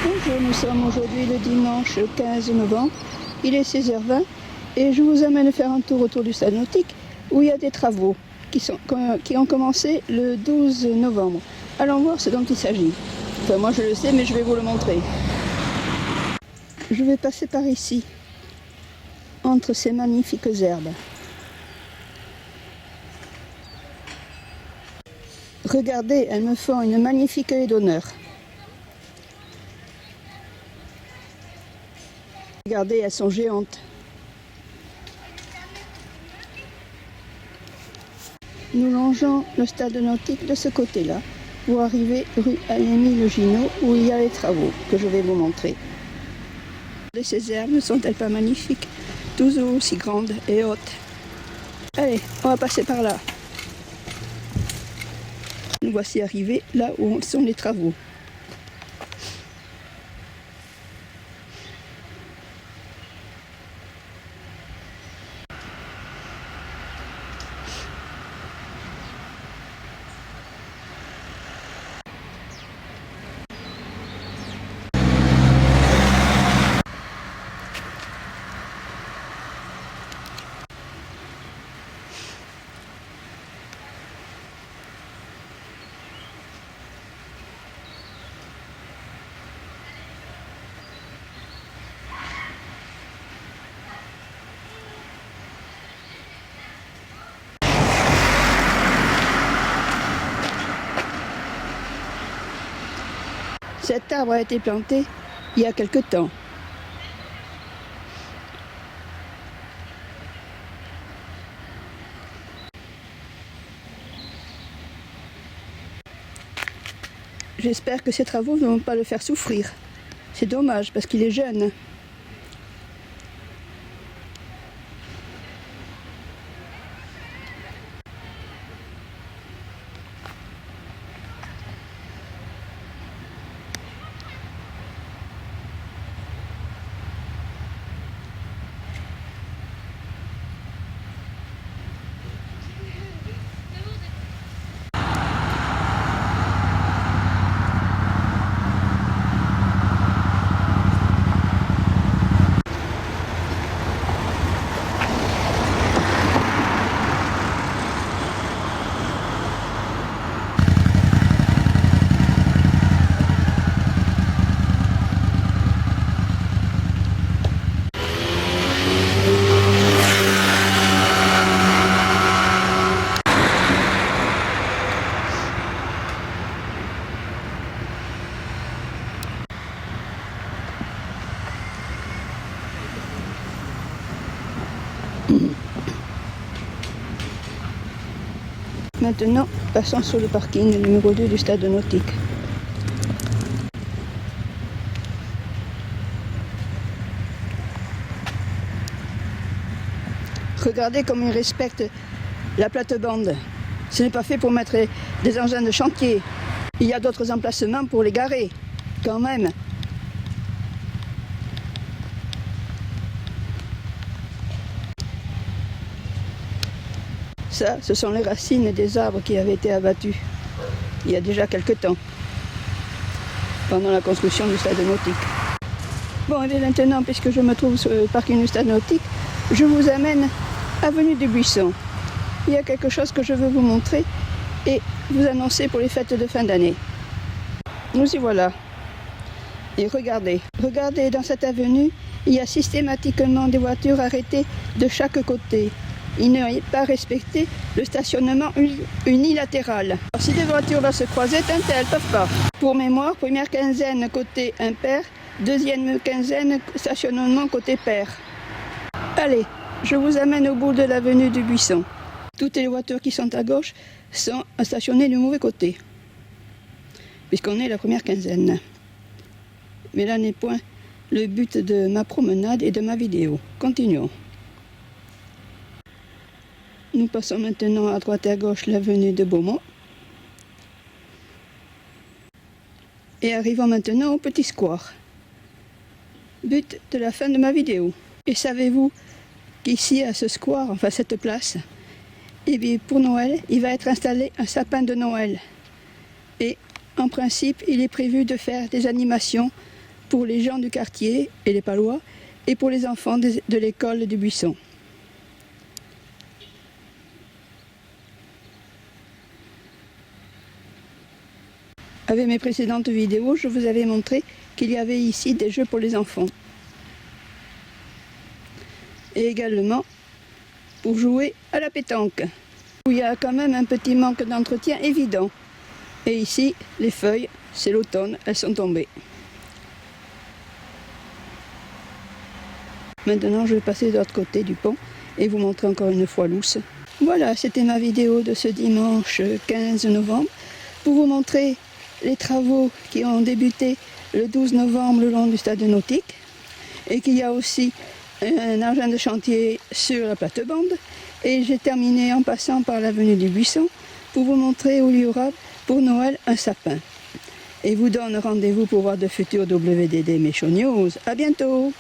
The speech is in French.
Bonjour, nous sommes aujourd'hui le dimanche 15 novembre, il est 16h20 et je vous amène faire un tour autour du stade nautique où il y a des travaux qui ont commencé le 12 novembre. Allons voir ce dont il s'agit. Enfin moi je le sais mais je vais vous le montrer. Je vais passer par ici, entre ces magnifiques herbes. Regardez, elles me font une magnifique haie d'honneur. Regardez, elles sont géantes. Nous longeons le stade nautique de ce côté-là pour arriver rue Alémie-Le-Ginot où il y a les travaux que je vais vous montrer. Ces herbes ne sont-elles pas magnifiques? Toujours aussi grandes et hautes. Allez, on va passer par là. Nous voici arrivés là où sont les travaux. Cet arbre a été planté il y a quelque temps. J'espère que ces travaux ne vont pas le faire souffrir. C'est dommage parce qu'il est jeune. Maintenant, passons sur le parking numéro 2 du stade nautique. Regardez comme ils respectent la plate-bande. Ce n'est pas fait pour mettre des engins de chantier. Il y a d'autres emplacements pour les garer, quand même. Ça, ce sont les racines des arbres qui avaient été abattus il y a déjà quelque temps, pendant la construction du stade nautique. Bon, et bien maintenant, puisque je me trouve sur le parking du stade nautique, je vous amène avenue des Buissons. Il y a quelque chose que je veux vous montrer et vous annoncer pour les fêtes de fin d'année. Nous y voilà. Et regardez, dans cette avenue, il y a systématiquement des voitures arrêtées de chaque côté. Il n'est pas respecté le stationnement unilatéral. Alors, si des voitures doivent se croiser, elles ne peuvent pas. Pour mémoire, première quinzaine côté impair, deuxième quinzaine stationnement côté pair. Allez, je vous amène au bout de l'avenue du Buisson. Toutes les voitures qui sont à gauche sont stationnées du mauvais côté, puisqu'on est la première quinzaine. Mais là n'est point le but de ma promenade et de ma vidéo. Continuons. Nous passons maintenant à droite et à gauche l'avenue de Beaumont. Et arrivons maintenant au petit square. But de la fin de ma vidéo. Et savez-vous qu'ici, à ce square, enfin cette place, eh bien, pour Noël, il va être installé un sapin de Noël. Et en principe, il est prévu de faire des animations pour les gens du quartier et les Palois et pour les enfants de l'école du Buisson. Avec mes précédentes vidéos, je vous avais montré qu'il y avait ici des jeux pour les enfants. Et également pour jouer à la pétanque, où il y a quand même un petit manque d'entretien évident. Et ici, les feuilles, c'est l'automne, elles sont tombées. Maintenant, je vais passer de l'autre côté du pont et vous montrer encore une fois Lousse. Voilà, c'était ma vidéo de ce dimanche 15 novembre pour vous montrer les travaux qui ont débuté le 12 novembre le long du stade nautique et qu'il y a aussi un engin de chantier sur la plate-bande. Et j'ai terminé en passant par l'avenue du Buisson pour vous montrer où il y aura pour Noël un sapin. Et vous donne rendez-vous pour voir de futurs WDD Méchant News. À bientôt!